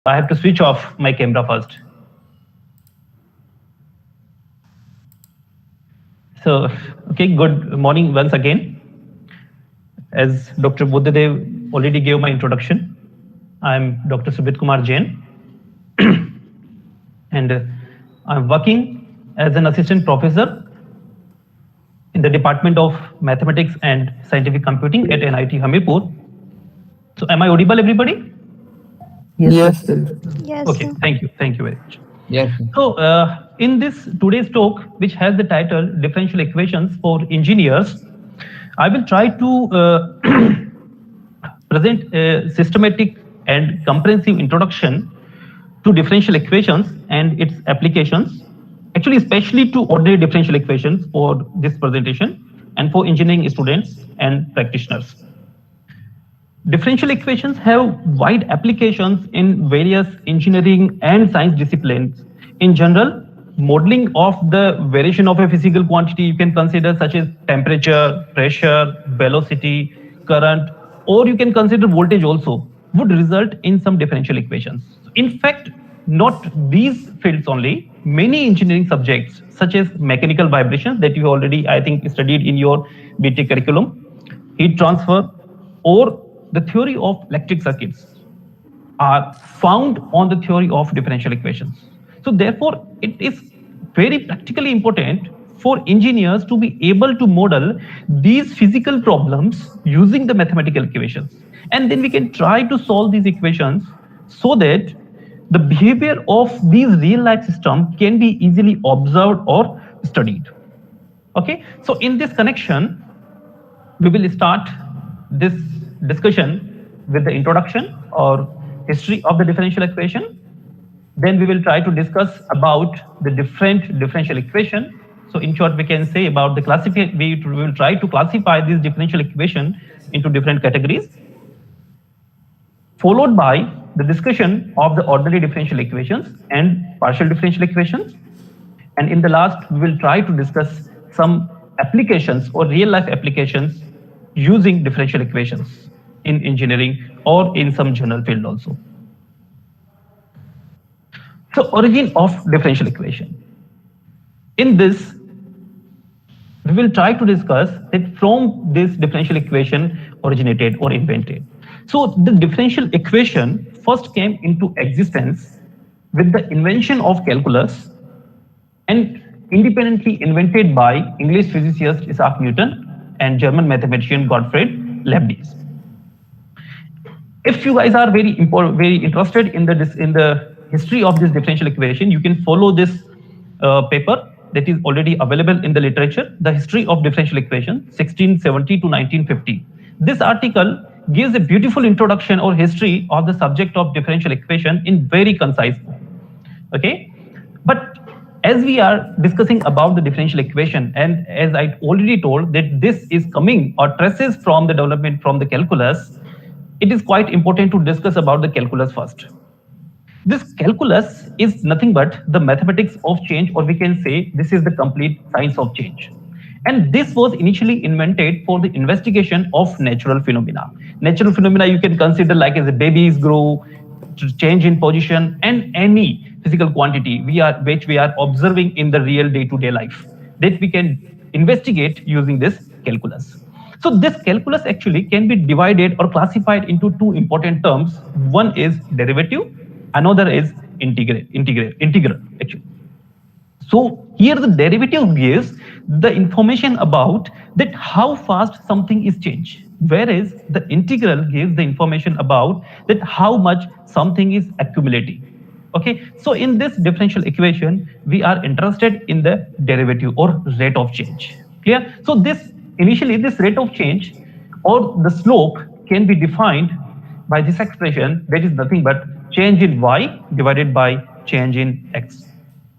I have to switch off my camera first. So, okay, good morning once again. As Dr. Buddhadeo already gave my introduction, I'm Dr. Subit Kumar Jain, and I'm working as an assistant professor in the Department of Mathematics and Scientific Computing at NIT Hamirpur. So, am I audible, everybody? Yes, sir. Yes, Okay, sir. thank you very much. Yes, sir. So, in this today's talk, which has the title Differential Equations for Engineers, I will try to present a systematic and comprehensive introduction to differential equations and its applications, actually, especially to ordinary differential equations for this presentation and for engineering students and practitioners. Differential equations have wide applications in various engineering and science disciplines. In general, modeling of the variation of a physical quantity you can consider such as temperature, pressure, velocity, current, or you can consider voltage also would result in some differential equations. In fact, not these fields only, many engineering subjects such as mechanical vibrations that you already, I think, studied in your BTech curriculum, heat transfer, or the theory of electric circuits are found on the theory of differential equations. So therefore, it is very practically important for engineers to be able to model these physical problems using the mathematical equations. And then we can try to solve these equations so that the behavior of these real life systems can be easily observed or studied. Okay, so in this connection, we will start this discussion with the introduction or history of the differential equation. Then we will try to discuss about the different differential equation. So in short, we can say about the classification. We will try to classify this differential equation into different categories, followed by the discussion of the ordinary differential equations and partial differential equations. And in the last, we will try to discuss some applications or real life applications using differential equations in engineering or in some general field also. So, origin of differential equation. In this, we will try to discuss that from this differential equation originated or invented. So, the differential equation first came into existence with the invention of calculus and independently invented by English physicist Isaac Newton and German mathematician Gottfried Leibniz. If you guys are very interested in the history of this differential equation, you can follow this paper that is already available in the literature, The History of Differential Equation, 1670 to 1950. This article gives a beautiful introduction or history of the subject of differential equation in very concise form. Okay, but as we are discussing about the differential equation, and as I already told that this is coming or traces from the development from the calculus, it is quite important to discuss about the calculus first. This calculus is nothing but the mathematics of change, or we can say this is the complete science of change. And this was initially invented for the investigation of natural phenomena. Natural phenomena you can consider like as a babies grow, change in position, and any physical quantity which we are observing in the real day-to-day life that we can investigate using this calculus. So this calculus actually can be divided or classified into two important terms. One is derivative, another is integral actually. So here the derivative gives the information about that how fast something is changed, whereas the integral gives the information about that how much something is accumulating. Okay, so in this differential equation, we are interested in the derivative or rate of change. Clear? So this initially this rate of change or the slope can be defined by this expression that is nothing but change in y divided by change in x.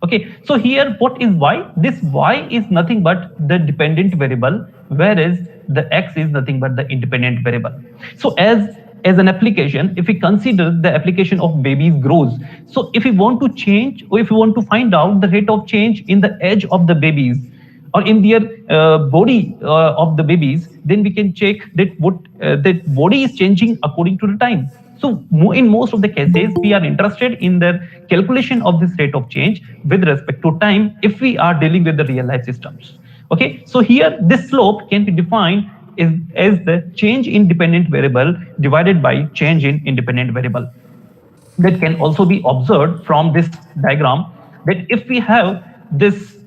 Okay, so here what is y? This y is nothing but the dependent variable, whereas the x is nothing but the independent variable. So as an application, if we consider the application of babies grows, so if we want to change or if we want to find out the rate of change in the age of the babies or in their body of the babies, then we can check that what that body is changing according to the time. So in most of the cases, we are interested in the calculation of this rate of change with respect to time if we are dealing with the real life systems. Okay, so here this slope can be defined as the change in dependent variable divided by change in independent variable. That can also be observed from this diagram, that if we have this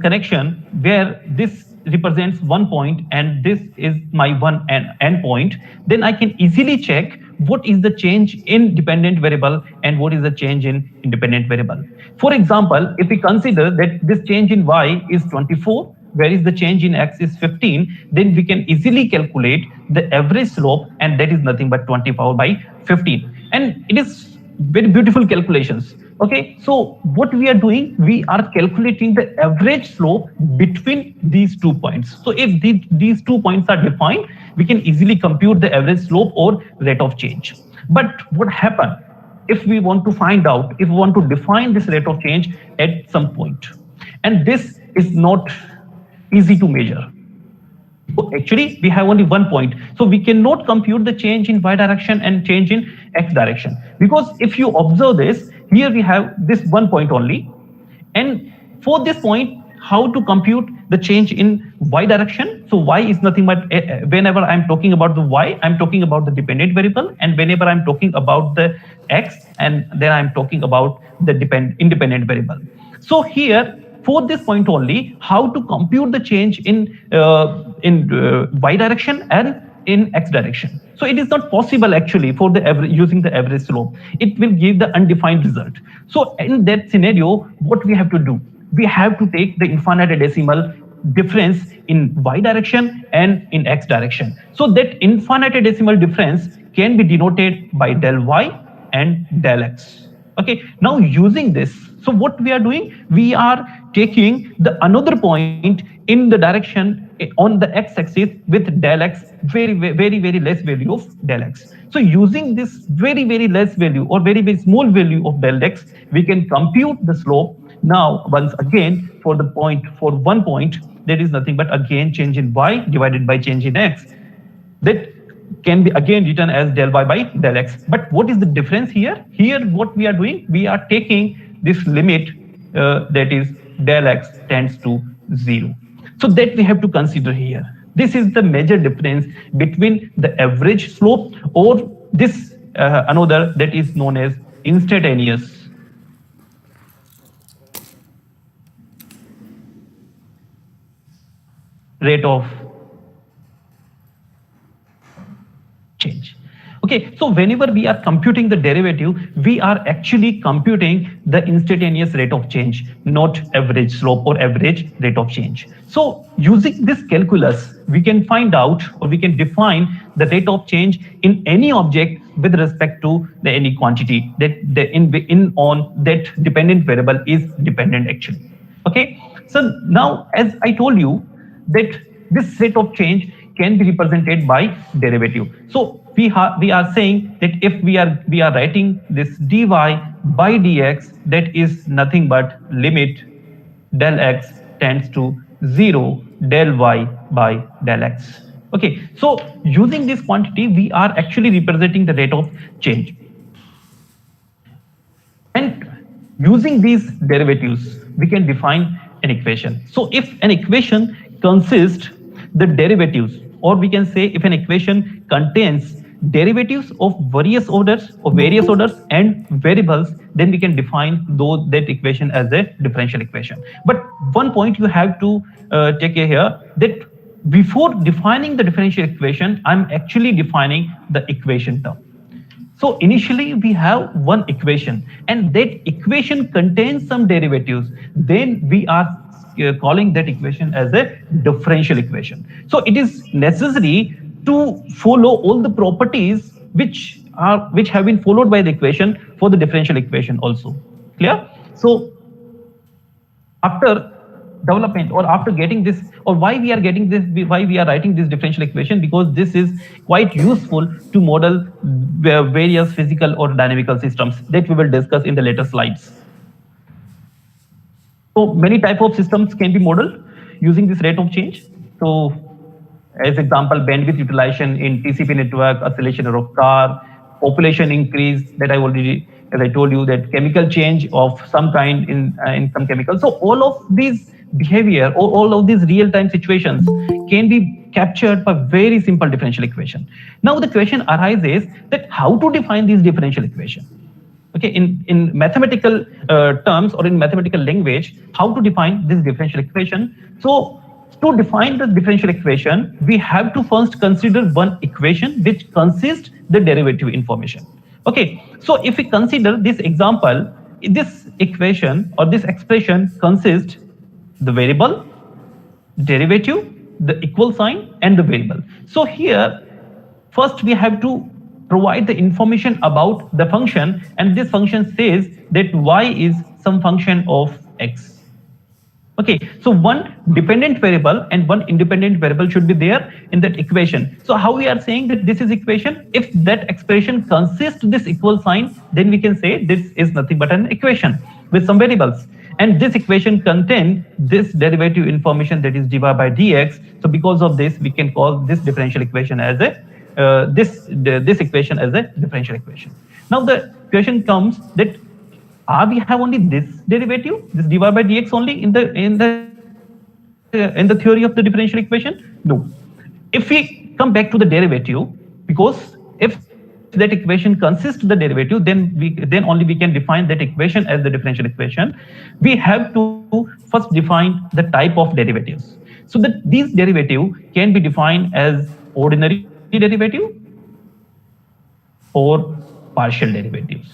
connection where this represents one point and this is my one end point, then I can easily check what is the change in dependent variable and what is the change in independent variable. For example, if we consider that this change in y is 24, whereas the change in x is 15, then we can easily calculate the average slope, and that is nothing but 20 powered by 15. And it is very beautiful calculations. Okay, so what we are doing, we are calculating the average slope between these 2 points. So if these 2 points are defined, we can easily compute the average slope or rate of change. But what happens if we want to find out, if we want to define this rate of change at some point? And this is not easy to measure. So actually, we have only 1 point. So we cannot compute the change in y direction and change in x direction. Because if you observe this, here we have this 1 point only. And for this point, how to compute the change in y direction? So y is nothing but, whenever I'm talking about the y, I'm talking about the dependent variable. And whenever I'm talking about the x, and then I'm talking about the independent variable. So here, for this point only, how to compute the change in y direction and in x direction. So it is not possible actually for the average, using the average slope. It will give the undefined result. So in that scenario, what we have to do? We have to take the infinitesimal difference in y direction and in x direction. So that infinitesimal difference can be denoted by del y and del x. Okay, now using this, so what we are doing, we are taking the another point in the direction on the x-axis with del x, very less value of del x. So using this very less value or very small value of del x, we can compute the slope. Now once again, for 1 point, there is nothing but again change in y divided by change in x. That can be again written as del y by del x. But what is the difference here? Here what we are doing, we are taking this limit that is del x tends to 0. So that we have to consider here. This is the major difference between the average slope or this another that is known as instantaneous rate of change. Okay, so whenever we are computing the derivative, we are actually computing the instantaneous rate of change, not average slope or average rate of change. So using this calculus, we can find out or we can define the rate of change in any object with respect to the any quantity that on that dependent variable is dependent actually. Okay, so now as I told you that this rate of change can be represented by derivative. So we are saying that if we are writing this dy by dx, that is nothing but limit del x tends to 0 del y by del x. Okay, so using this quantity, we are actually representing the rate of change. And using these derivatives, we can define an equation. So if an equation consists the derivatives, or we can say if an equation contains derivatives of various orders and variables, then we can define that equation as a differential equation. But one point you have to take care here, that before defining the differential equation, I'm actually defining the equation term. So initially we have one equation and that equation contains some derivatives. Then we are calling that equation as a differential equation. So it is necessary to follow all the properties which have been followed by the equation for the differential equation also. Clear? So after development or after getting this, or why we are writing this differential equation, because this is quite useful to model various physical or dynamical systems that we will discuss in the later slides. So many type of systems can be modeled using this rate of change. So as example, bandwidth utilization in TCP network, oscillation of car, population increase that I already, as I told you, that chemical change of some kind in some chemicals. So all of these behavior or all of these real-time situations can be captured by very simple differential equation. Now the question arises that how to define these differential equation. Okay, in mathematical terms or in mathematical language, how to define this differential equation. So to define the differential equation, we have to first consider one equation which consists the derivative information. Okay, so if we consider this example, this equation or this expression consists the variable, derivative, the equal sign, and the variable. So here, first we have to provide the information about the function, and this function says that y is some function of x. Okay, so one dependent variable and one independent variable should be there in that equation. So how we are saying that this is equation? If that expression consists this equal sign, then we can say this is nothing but an equation with some variables. And this equation contains this derivative information, that is dy by dx. So because of this, we can call this differential equation as a this equation as a differential equation. Now the question comes that we have only this derivative, this dy by dx only in the theory of the differential equation? No. If we come back to the derivative, because if that equation consists the derivative, then only we can define that equation as the differential equation. We have to first define the type of derivatives. So that these derivative can be defined as ordinary derivative or partial derivatives.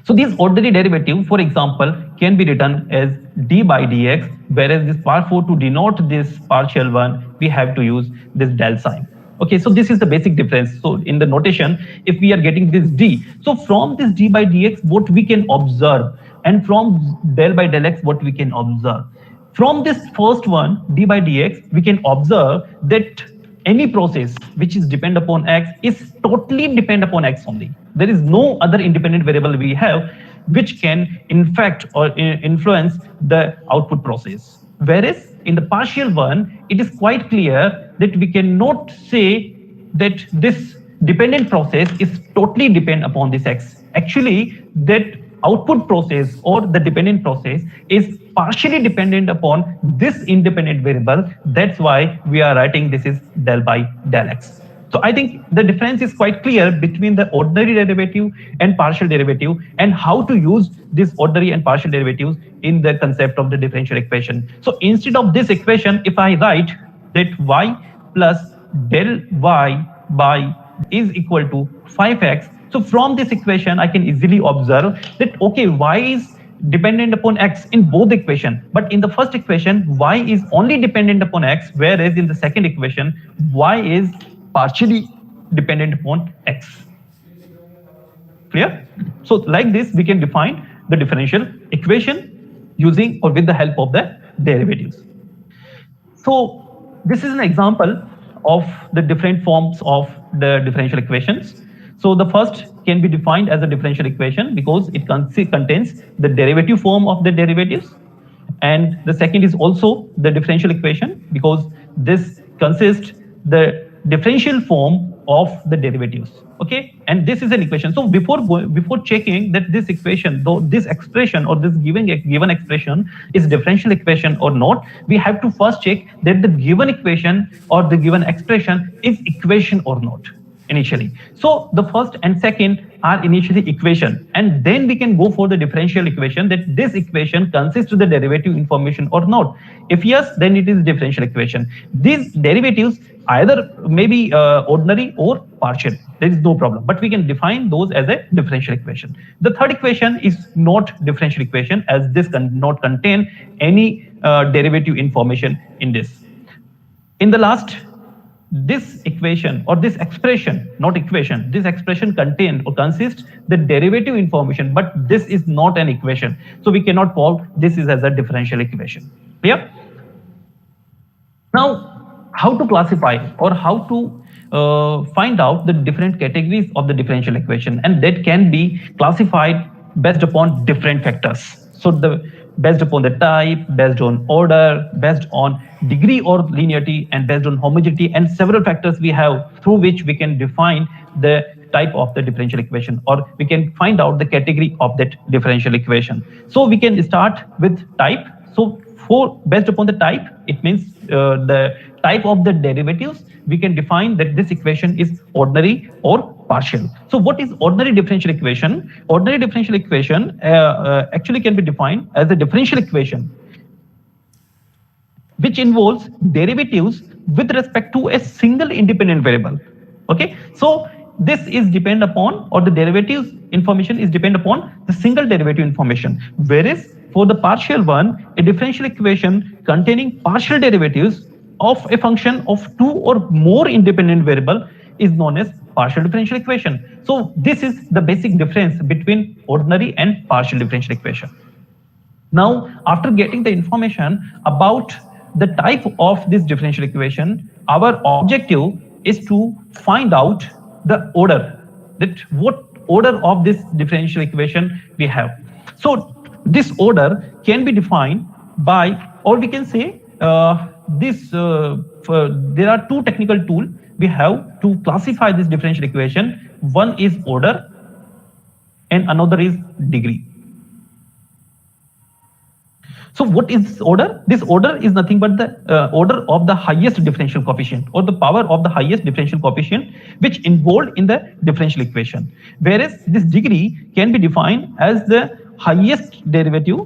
So these ordinary derivative, for example, can be written as d by dx, whereas this part 4 to denote this partial one, we have to use this del sign. Okay, so this is the basic difference. So in the notation, if we are getting this d, so from this d by dx, what we can observe, and from del by del x, what we can observe. From this first one, d by dx, we can observe that any process which is depend upon x is totally depend upon x only. There is no other independent variable we have which can infect or influence the output process. Whereas in the partial one, it is quite clear that we cannot say that this dependent process is totally depend upon this x. Actually, that output process or the dependent process is partially dependent upon this independent variable. That's why we are writing this is del by del x. So I think the difference is quite clear between the ordinary derivative and partial derivative, and how to use this ordinary and partial derivatives in the concept of the differential equation. So instead of this equation, if I write that y plus del y by is equal to 5x, so from this equation, I can easily observe that, okay, y is dependent upon x in both equation, but in the first equation, y is only dependent upon x, whereas in the second equation, y is partially dependent upon x. Clear? So like this, we can define the differential equation using or with the help of the derivatives. So this is an example of the different forms of the differential equations. So the first can be defined as a differential equation because it contains the derivative form of the derivatives. And the second is also the differential equation because this consists the differential form of the derivatives. Okay, and this is an equation. So before checking that this equation, though this expression or this given expression is differential equation or not, we have to first check that the given equation or the given expression is equation or not initially. So the first and second are initially equation, and then we can go for the differential equation, that this equation consists of the derivative information or not. If yes, then it is differential equation. These derivatives either maybe ordinary or partial, there is no problem, but we can define those as a differential equation. The third equation is not differential equation, as this cannot contain any derivative information in this. In the last, this equation or this expression, not equation, this expression contained or consists the derivative information, but this is not an equation. So we cannot call this is as a differential equation. Clear? Now, how to classify or how to find out the different categories of the differential equation, and that can be classified based upon different factors. So the based upon the type, based on order, based on degree or linearity, and based on homogeneity, and several factors we have through which we can define the type of the differential equation, or we can find out the category of that differential equation. So we can start with type. So for based upon the type, it means the type of the derivatives, we can define that this equation is ordinary or partial. So what is ordinary differential equation? Ordinary differential equation actually can be defined as a differential equation which involves derivatives with respect to a single independent variable. Okay, so this is depend upon, or the derivatives information is depend upon the single derivative information, whereas for the partial one, a differential equation containing partial derivatives of a function of two or more independent variable is known as partial differential equation. So this is the basic difference between ordinary and partial differential equation. Now, after getting the information about the type of this differential equation, our objective is to find out the order, that what order of this differential equation we have. So this order can be defined by, or we can say there are two technical tools we have to classify this differential equation. One is order and another is degree. So what is order? This order is nothing but the order of the highest differential coefficient, or the power of the highest differential coefficient which involved in the differential equation. Whereas this degree can be defined as the highest derivative,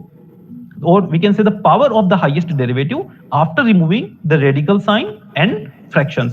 or we can say the power of the highest derivative after removing the radical sign and fractions.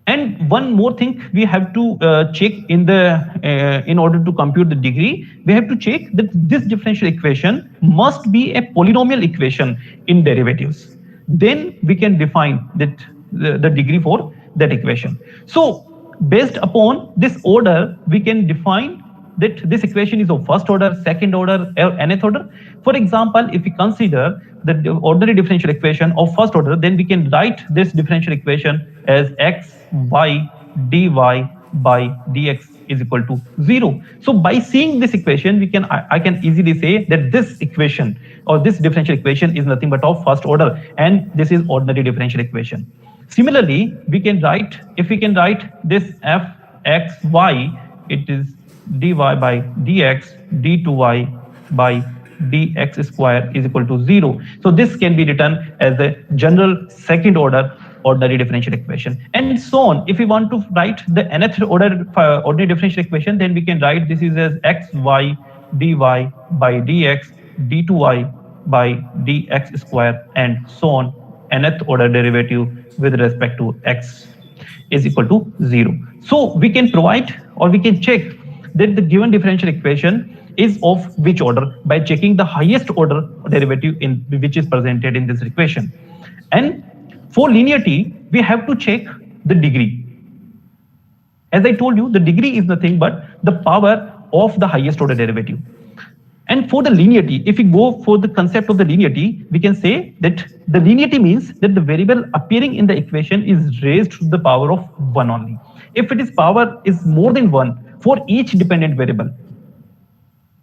And one more thing we have to check in order to compute the degree, we have to check that this differential equation must be a polynomial equation in derivatives. Then we can define that the degree for that equation. So based upon this order, we can define that this equation is of first order, second order, or nth order. For example, if we consider the ordinary differential equation of first order, then we can write this differential equation as x y dy by dx is equal to 0. So by seeing this equation, I can easily say that this equation or this differential equation is nothing but of first order, and this is ordinary differential equation. Similarly, we can write, if we can write this fxy, it is dy by dx, d2y by dx square is equal to 0. So this can be written as the general second order ordinary differential equation, and so on. If we want to write the nth order ordinary differential equation, then we can write this is as xy dy by dx, d2y by dx square, and so on. Nth order derivative with respect to x is equal to 0. So we can provide, or we can check that the given differential equation is of which order by checking the highest order derivative in which is presented in this equation. And for linearity, we have to check the degree. As I told you, the degree is nothing but the power of the highest order derivative. And for the linearity, if we go for the concept of the linearity, we can say that the linearity means that the variable appearing in the equation is raised to the power of 1 only. If it is power is more than 1 for each dependent variable,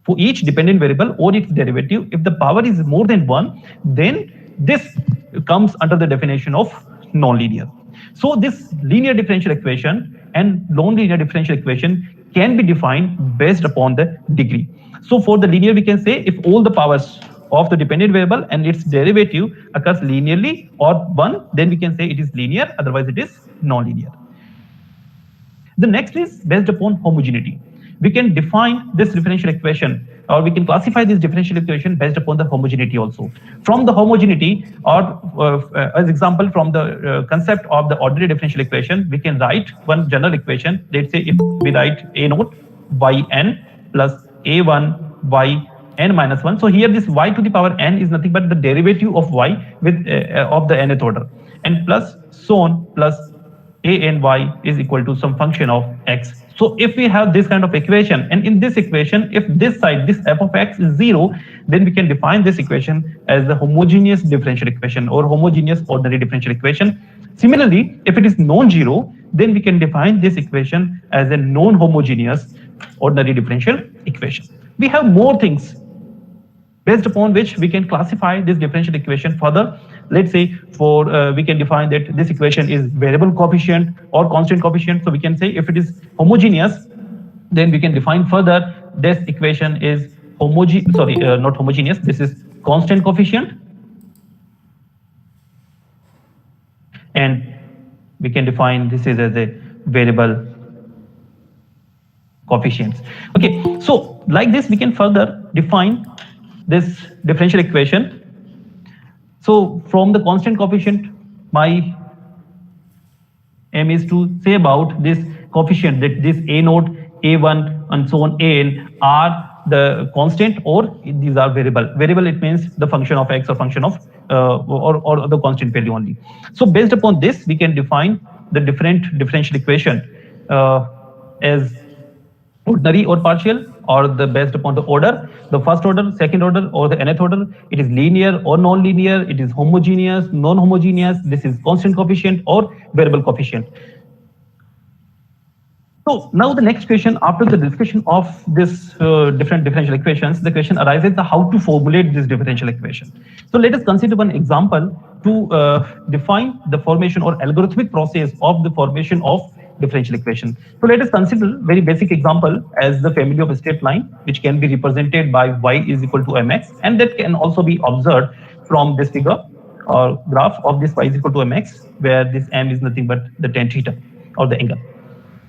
for each dependent variable or its derivative, if the power is more than 1, then this comes under the definition of nonlinear. So this linear differential equation and nonlinear differential equation can be defined based upon the degree. So for the linear, we can say if all the powers of the dependent variable and its derivative occurs linearly or 1, then we can say it is linear, otherwise it is nonlinear. The next is based upon homogeneity. We can define this differential equation, or we can classify this differential equation based upon the homogeneity also. From the homogeneity, or as example from the concept of the ordinary differential equation, we can write one general equation. Let's say if we write a naught yn plus a1 yn minus 1. So here this y to the power n is nothing but the derivative of y with of the nth order, and plus so on, plus a and y is equal to some function of x. So if we have this kind of equation, and in this equation, if this side, this f of x is 0, then we can define this equation as the homogeneous differential equation or homogeneous ordinary differential equation. Similarly, if it is non-zero, then we can define this equation as a non-homogeneous ordinary differential equation. We have more things based upon which we can classify this differential equation further. Let's say for we can define that this equation is variable coefficient or constant coefficient. So we can say if it is homogeneous, then we can define further this equation is not homogeneous, this is constant coefficient, and we can define this is as a variable coefficients. Okay, so like this we can further define this differential equation. So from the constant coefficient, my aim is to say about this coefficient, that this a naught, a1 and so on, an are the constant or these are variable. Variable, it means the function of x or function of or the constant value only. So based upon this we can define the different differential equation as ordinary or partial, or the based upon the order, the first order, second order, or the nth order. It is linear or non-linear, it is homogeneous, non-homogeneous, this is constant coefficient or variable coefficient. So now the next question, after the discussion of this different differential equations, the question arises how to formulate this differential equation. So let us consider one example to define the formation or algorithmic process of the formation of differential equation. So let us consider very basic example as the family of a straight line, which can be represented by y is equal to mx, and that can also be observed from this figure or graph of this y is equal to mx, where this m is nothing but the tan theta or the angle.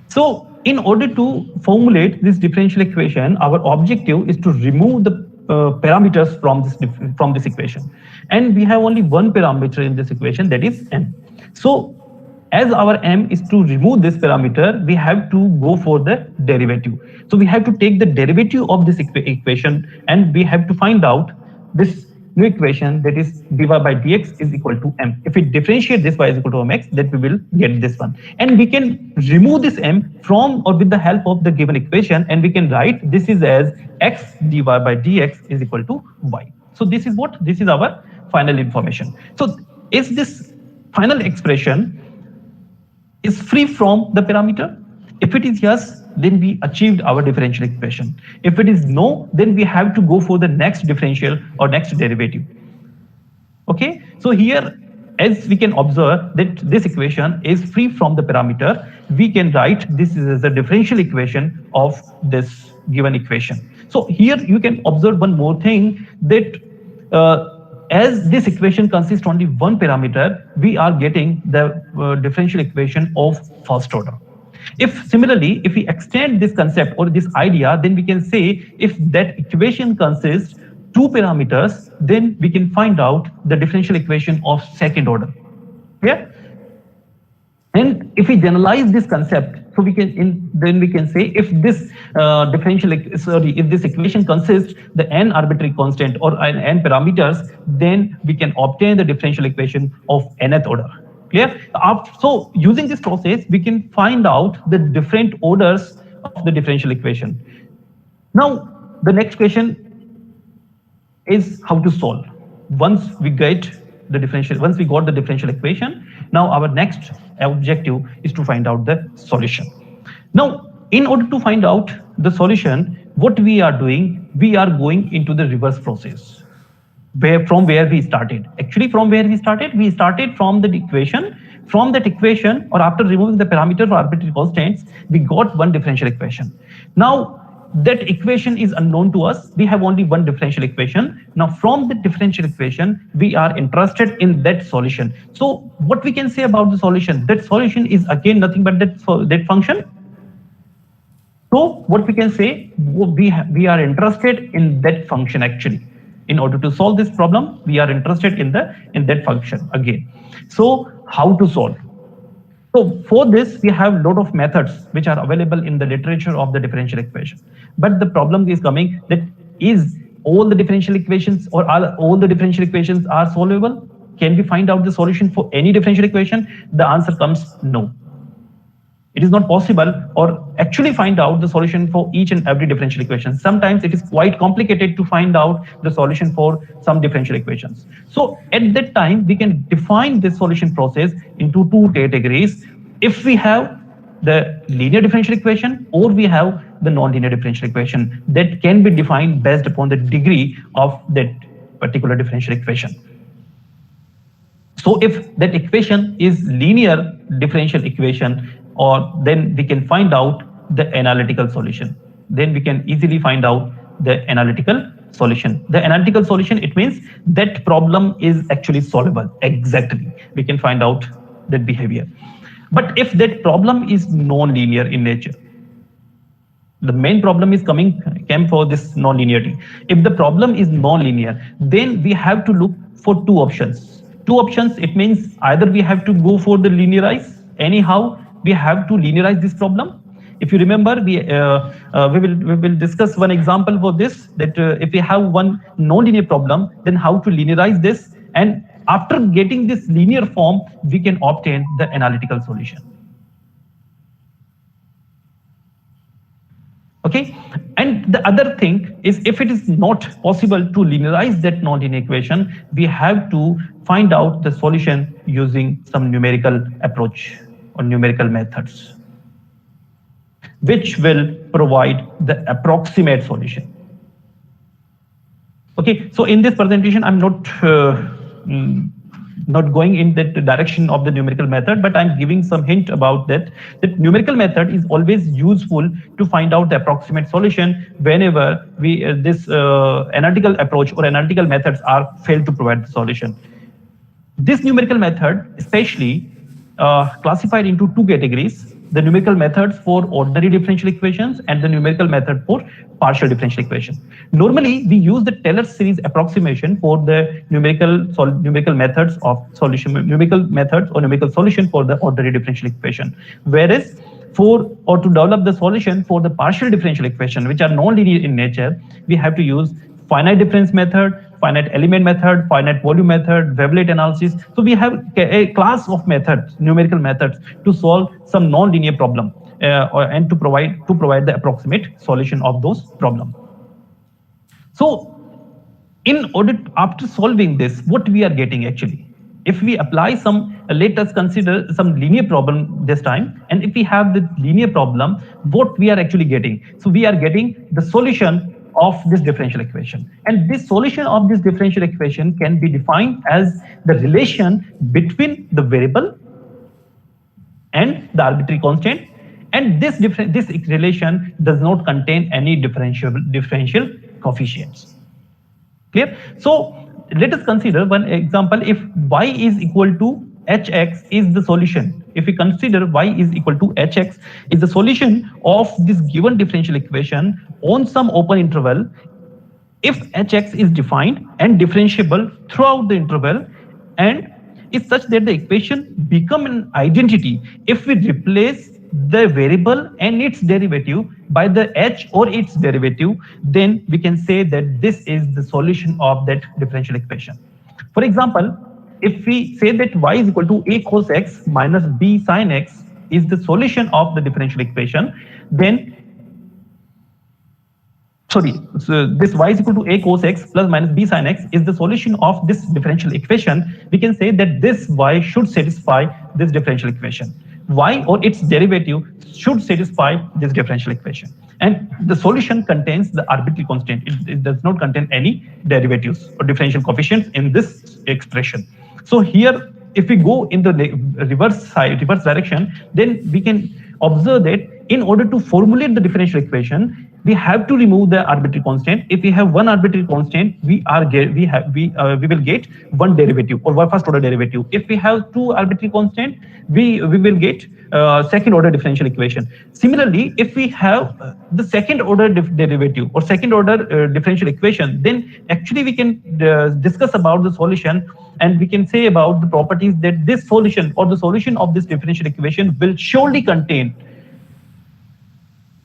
So in order to formulate this differential equation, our objective is to remove the parameters from this equation, and we have only one parameter in this equation, that is m. So as our m is to remove this parameter, we have to go for the derivative. So we have to take the derivative of this equation, and we have to find out this new equation, that is dy by dx is equal to m. If we differentiate this y is equal to mx, then we will get this one, and we can remove this m from or with the help of the given equation, and we can write this is as x dy by dx is equal to y. So this is what, this is our final information. So is this final expression is free from the parameter? If it is yes, then we achieved our differential equation. If it is no, then we have to go for the next differential or next derivative. Okay, so here as we can observe that this equation is free from the parameter, we can write this is as a differential equation of this given equation. So here you can observe one more thing, that as this equation consists only one parameter, we are getting the differential equation of first order. If similarly, if we extend this concept or this idea, then we can say if that equation consists two parameters, then we can find out the differential equation of second order. Yeah. And if we generalize this concept, so we can then we can say if this if this equation consists the n arbitrary constant or n parameters, then we can obtain the differential equation of nth order. Clear? So using this process, we can find out the different orders of the differential equation. Now the next question is how to solve. Once we got the differential equation, now our next objective is to find out the solution. Now, in order to find out the solution, what we are doing, we are going into the reverse process. From where we started. Actually, from where we started from the equation. From that equation, or after removing the parameter or arbitrary constants, we got one differential equation. Now, that equation is unknown to us. We have only one differential equation. Now, from the differential equation, we are interested in that solution. So, what we can say about the solution? That solution is again nothing but that function. So, what we can say, we are interested in that function actually. In order to solve this problem, we are interested in that function again. So, how to solve? So for this, we have a lot of methods which are available in the literature of the differential equation. But the problem is coming that is all the differential equations or all the differential equations are solvable? Can we find out the solution for any differential equation? The answer comes no. It is not possible or actually find out the solution for each and every differential equation. Sometimes it is quite complicated to find out the solution for some differential equations. So at that time, we can define this solution process into two categories. If we have the linear differential equation or we have the nonlinear differential equation that can be defined based upon the degree of that particular differential equation. So if that equation is linear differential equation, or then we can find out the analytical solution. Then we can easily find out the analytical solution. The analytical solution, it means that problem is actually solvable. Exactly. We can find out that behavior. But if that problem is non-linear in nature, the main problem is came for this non-linearity. If the problem is non-linear, then we have to look for two options. Two options, it means either we have to go for the linearize, anyhow we have to linearize this problem. If you remember, we will discuss one example for this, that if we have one non-linear problem, then how to linearize this, and after getting this linear form, we can obtain the analytical solution. Okay, and the other thing is, if it is not possible to linearize that non-linear equation, we have to find out the solution using some numerical approach or numerical methods, which will provide the approximate solution. Okay, so in this presentation, I'm not going in that direction of the numerical method, but I'm giving some hint about that. That numerical method is always useful to find out the approximate solution whenever this analytical approach or analytical methods are failed to provide the solution. This numerical method especially classified into two categories: the numerical methods for ordinary differential equations and the numerical method for partial differential equation. Normally, we use the Taylor series approximation for the numerical methods of solution, numerical methods or numerical solution for the ordinary differential equation. Whereas to develop the solution for the partial differential equation, which are non-linear in nature, we have to use finite difference method, finite element method, finite volume method, wavelet analysis. So we have a class of methods, numerical methods, to solve some non-linear problem and to provide the approximate solution of those problems. So in order after solving this, what we are getting actually, if we apply some, let us consider some linear problem this time, and if we have the linear problem, what we are actually getting? So we are getting the solution of this differential equation, and this solution of this differential equation can be defined as the relation between the variable and the arbitrary constant, and this relation does not contain any differential coefficients. Clear? So let us consider one example. If y is equal to hx is the solution, if we consider y is equal to hx is the solution of this given differential equation on some open interval, if hx is defined and differentiable throughout the interval and is such that the equation become an identity if we replace the variable and its derivative by the h or its derivative, then we can say that this is the solution of that differential equation. For example, if we say that y is equal to a cos x minus b sin x is the solution of the differential equation, then so this y is equal to a cos x plus minus b sin x is the solution of this differential equation, we can say that this y should satisfy this differential equation. Y or its derivative should satisfy this differential equation, and the solution contains the arbitrary constant. It does not contain any derivatives or differential coefficients in this expression. So here, if we go in the reverse direction, then we can observe that in order to formulate the differential equation, we have to remove the arbitrary constant. If we have one arbitrary constant, we will get one derivative or one first order derivative. If we have two arbitrary constant, we will get second order differential equation. Similarly, if we have the second order derivative or second order differential equation, then actually we can discuss about the solution, and we can say about the properties that this solution or the solution of this differential equation will surely contain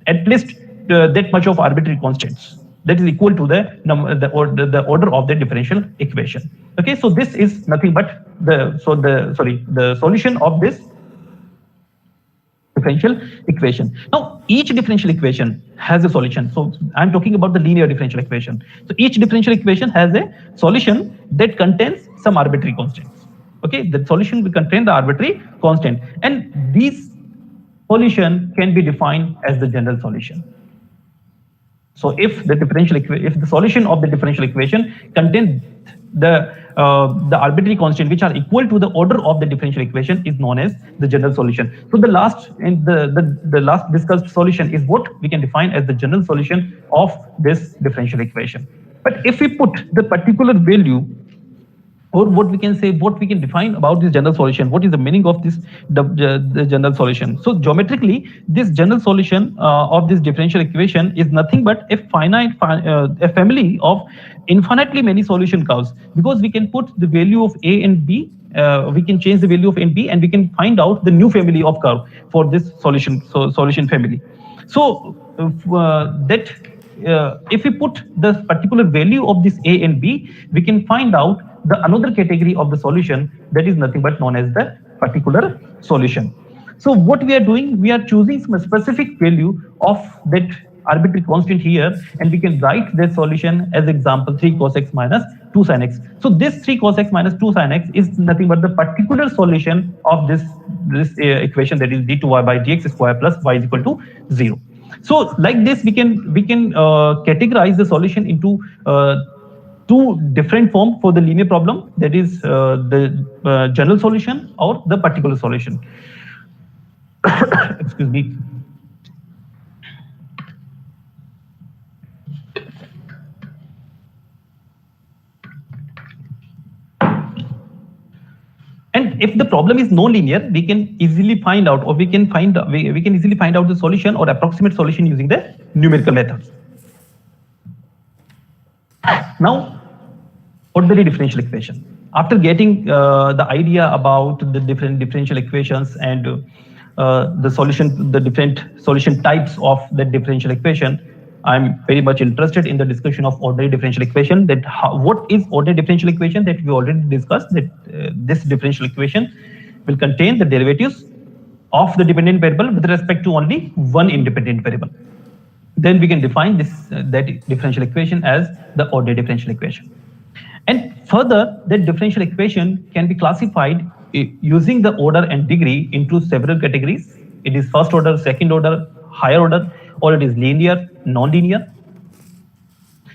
at least that much of arbitrary constants that is equal to the order of the differential equation. Okay, so this is nothing but the solution of this differential equation. Now each differential equation has a solution. So I'm talking about the linear differential equation. So each differential equation has a solution that contains some arbitrary constants. Okay, the solution will contain the arbitrary constant, and these solution can be defined as the general solution. So if if the solution of the differential equation contains the arbitrary constant which are equal to the order of the differential equation is known as the general solution. So the last in the last discussed solution is what we can define as the general solution of this differential equation. But if we put the particular value, or what we can say, what we can define about this general solution, what is the meaning of this the general solution? So geometrically, this general solution of this differential equation is nothing but a a family of infinitely many solution curves, because we can put the value of a and b, we can change the value of a and b, and we can find out the new family of curve for this solution family. So if we put the particular value of this a and b, we can find out the another category of the solution that is nothing but known as the particular solution. So what we are doing, we are choosing some specific value of that arbitrary constant here, and we can write that solution as example 3 cos x minus 2 sin x. So this 3 cos x minus 2 sin x is nothing but the particular solution of this equation, that is d2y by dx square plus y is equal to 0. So like this, we can categorize the solution into two different forms for the linear problem, that is the general solution or the particular solution. Excuse me. And if the problem is non-linear, we can easily find out, or we can easily find out the solution or approximate solution using the numerical methods. Now, ordinary differential equation. After getting the idea about the different differential equations and the different solution types of the differential equation, I'm very much interested in the discussion of ordinary differential equation. That what is ordinary differential equation, that we already discussed, that this differential equation will contain the derivatives of the dependent variable with respect to only one independent variable. Then we can define that differential equation as the ordinary differential equation. And further, that differential equation can be classified using the order and degree into several categories. It is first order, second order, higher order, or it is linear, non-linear.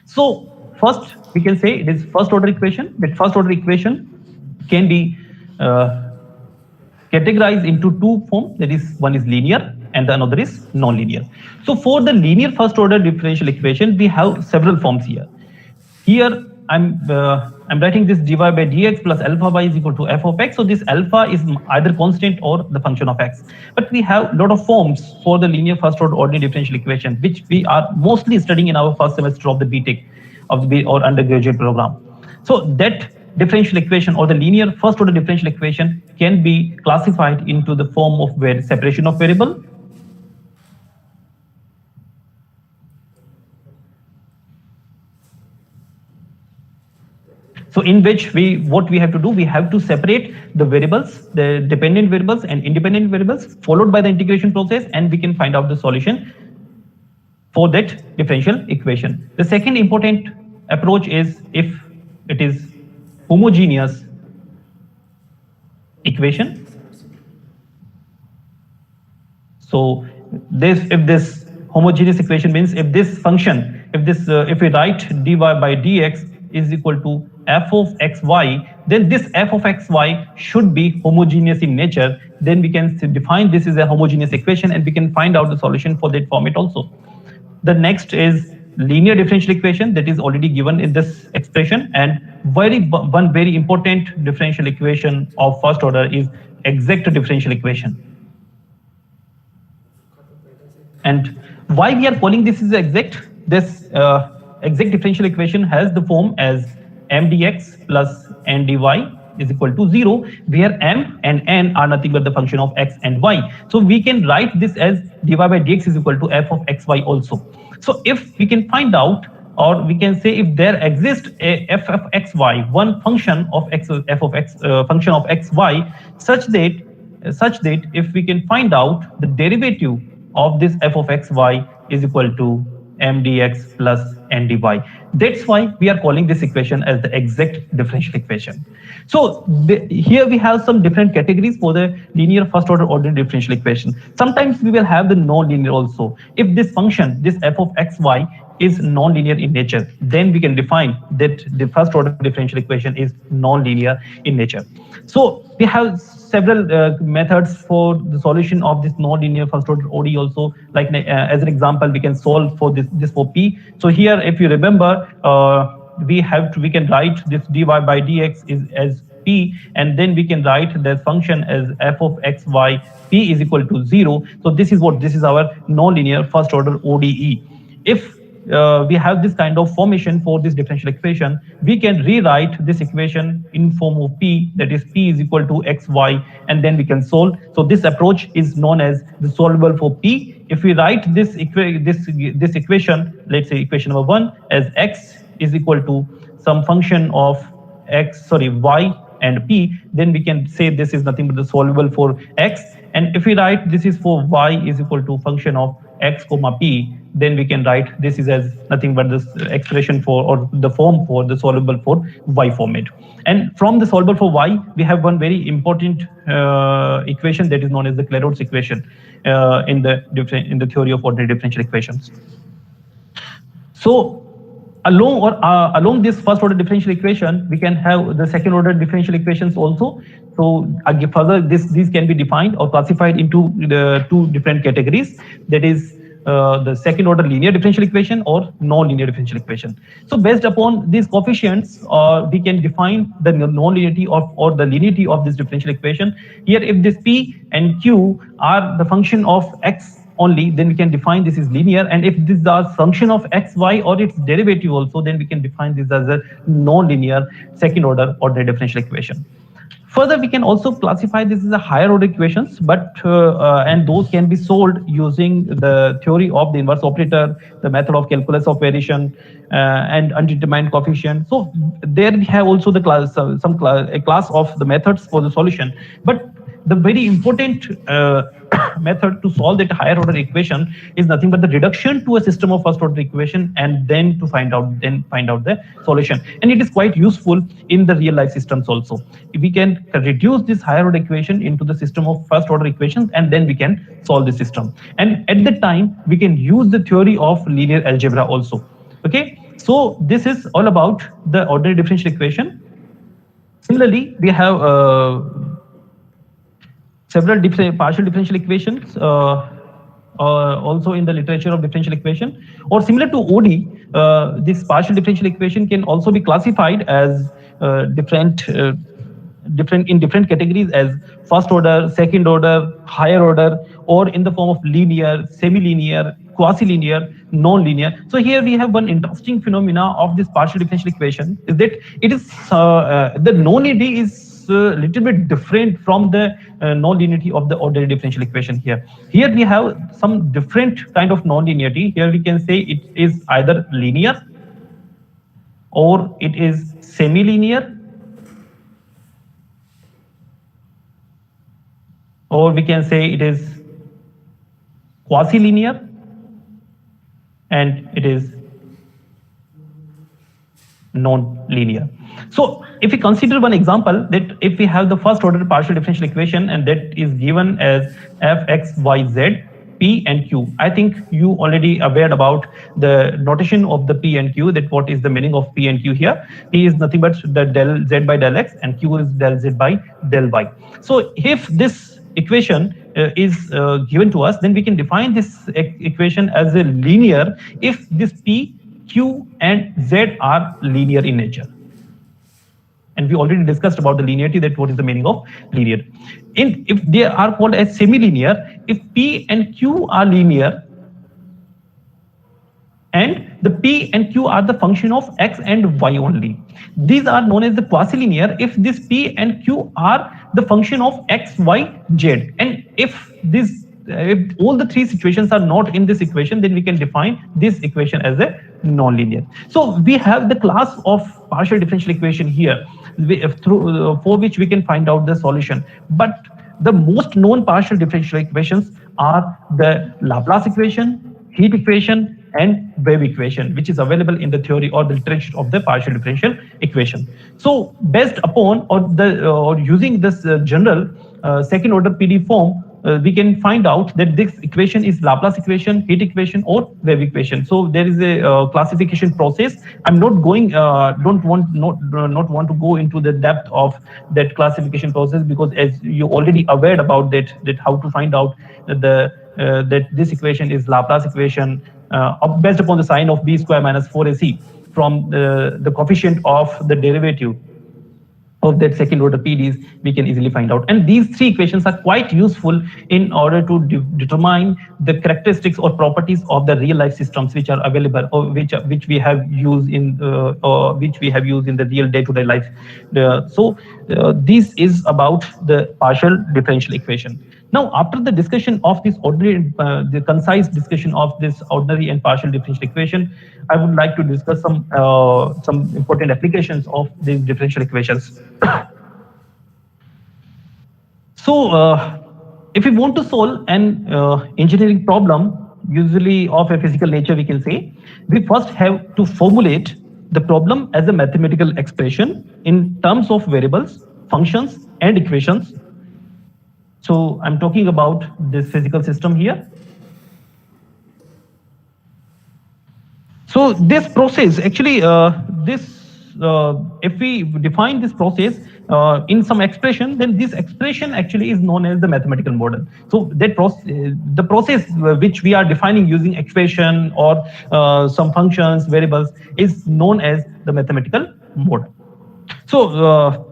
So first, we can say it is first order equation. That first order equation can be categorized into two forms. That is, one is linear and the another is non-linear. So for the linear first order differential equation, we have several forms here. Here I'm writing this dy by dx plus alpha y is equal to f of x. So this alpha is either constant or the function of x. But we have a lot of forms for the linear first order ordinary differential equation, which we are mostly studying in our first semester of the BTech or undergraduate program. So that differential equation or the linear first order differential equation can be classified into the form of separation of variable, so in which what we have to do, we have to separate the variables, the dependent variables and independent variables, followed by the integration process, and we can find out the solution for that differential equation. The second important approach is if it is homogeneous equation. So if this homogeneous equation means if this function, if we write dy by dx is equal to f of xy, then this f of xy should be homogeneous in nature. Then we can define this is a homogeneous equation, and we can find out the solution for that format also. The next is linear differential equation, that is already given in this expression, and one very important differential equation of first order is exact differential equation. And why we are calling this is exact? This exact differential equation has the form as m dx plus n dy is equal to 0, where m and n are nothing but the function of x and y. So we can write this as dy by dx is equal to f of xy also. So if we can find out, or we can say if there exists a f of xy, one function of x, f of x function of xy, such that if we can find out the derivative of this f of xy is equal to m dx plus n dy. That's why we are calling this equation as the exact differential equation. So here we have some different categories for the linear first order ordinary differential equation. Sometimes we will have the non-linear also. If this function, this f of xy, is non-linear in nature, then we can define that the first order differential equation is non-linear in nature. So we have several methods for the solution of this non-linear first order ODE also. Like as an example, we can solve for this for p. So here, if you remember, we can write this dy by dx is as p, and then we can write the function as f of x y p is equal to 0. So this is our non-linear first order ODE. If we have this kind of formation for this differential equation, we can rewrite this equation in form of p, that is p is equal to x y, and then we can solve. So this approach is known as the solvable for p. If we write this equation, let's say equation number 1 as x is equal to some function of y and p, then we can say this is nothing but the solvable for x. And if we write this is for y is equal to function of x comma p, then we can write this is as nothing but this expression for, or the form for the solvable for y format. And from the solvable for y, we have one very important equation that is known as the Clairaut's equation in the theory of ordinary differential equations. So along this first order differential equation, we can have the second order differential equations also. So further, these can be defined or classified into the two different categories. That is the second order linear differential equation or non-linear differential equation. So based upon these coefficients, we can define the non-linearity or the linearity of this differential equation. Here, if this p and q are the function of x only, then we can define this is linear, and if these are function of x, y, or its derivative also, then we can define this as a non-linear second order ordinary differential equation. Further, we can also classify this as a higher order equations, but and those can be solved using the theory of the inverse operator, the method of calculus of variation, and undetermined coefficient. So there we have also the class, a class of the methods for the solution. But the very important method to solve that higher order equation is nothing but the reduction to a system of first order equation, and then to find out the solution. And it is quite useful in the real life systems also. We can reduce this higher order equation into the system of first order equations, and then we can solve the system. And at that time, we can use the theory of linear algebra also. Okay, so this is all about the ordinary differential equation. Similarly, we have several partial differential equations also in the literature of differential equation, or similar to ODE, this partial differential equation can also be classified as different categories as first order, second order, higher order, or in the form of linear, semi-linear, quasi-linear, non-linear. So here we have one interesting phenomena of this partial differential equation is that it is the non-linearity is a little bit different from the non-linearity of the ordinary differential equation here. Here we have some different kind of non-linearity. Here we can say it is either linear or it is semi-linear, or we can say it is quasi-linear, and it is non-linear. So if we consider one example, that if we have the first order partial differential equation, and that is given as f(x,y,z), p and q. I think you already aware about the notation of the p and q, that what is the meaning of p and q here. P is nothing but the del z by del x, and q is del z by del y. So if this equation is given to us, then we can define this equation as a linear if this p, q, and z are linear in nature. And we already discussed about the linearity, that what is the meaning of linear. If they are called as semi-linear, if p and q are linear, and the p and q are the function of x and y only. These are known as the quasi-linear if this p and q are the function of x, y, z. And if all the three situations are not in this equation, then we can define this equation as a non-linear. So we have the class of partial differential equation here, for which we can find out the solution. But the most known partial differential equations are the Laplace equation, heat equation, and wave equation, which is available in the theory or the literature of the partial differential equation. So based upon or using this general second order PD form, we can find out that this equation is Laplace equation, heat equation, or wave equation. So there is a classification process. I'm not going, not want to go into the depth of that classification process, because as you already aware about that how to find out that this equation is Laplace equation based upon the sign of b square minus 4ac from the coefficient of the derivative of that second order PDEs, we can easily find out. And these three equations are quite useful in order to determine the characteristics or properties of the real life systems which are available, or which we have used in the real day-to-day life. This is about the partial differential equation. Now, after the discussion of this ordinary, the concise discussion of this ordinary and partial differential equation, I would like to discuss some important applications of these differential equations. So, if we want to solve an engineering problem, usually of a physical nature, we can say, we first have to formulate the problem as a mathematical expression in terms of variables, functions, and equations. So I'm talking about this physical system here. So this process, actually, if we define this process in some expression, then this expression actually is known as the mathematical model. So that the process which we are defining using equation or some functions, variables, is known as the mathematical model. So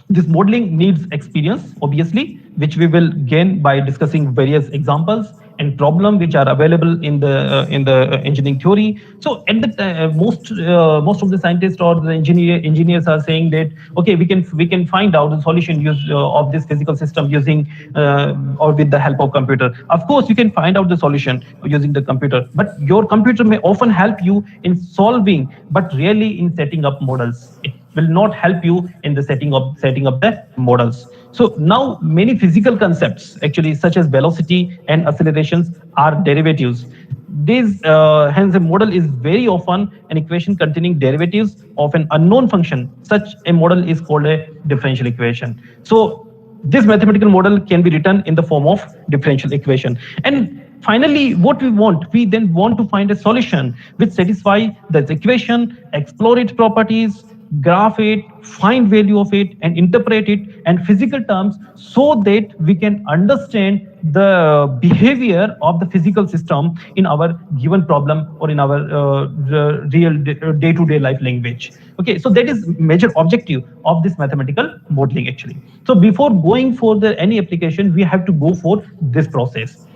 this modeling needs experience, obviously, which we will gain by discussing various examples and problems which are available in the engineering theory. So at the most of the scientists or the engineers are saying that, okay, we can find out the solution of this physical system using or with the help of computer. Of course, you can find out the solution using the computer, but your computer may often help you in solving, but really in setting up models. It will not help you in the setting up the models. So now many physical concepts, actually, such as velocity and accelerations, are derivatives. Hence a model is very often an equation containing derivatives of an unknown function. Such a model is called a differential equation. So this mathematical model can be written in the form of differential equation. And finally, what we then want to find a solution which satisfies the equation, explore its properties, graph it, find value of it, and interpret it in physical terms, so that we can understand the behavior of the physical system in our given problem or in our real day-to-day life language. Okay, so that is major objective of this mathematical modeling, actually. So before going for any application, we have to go for this process.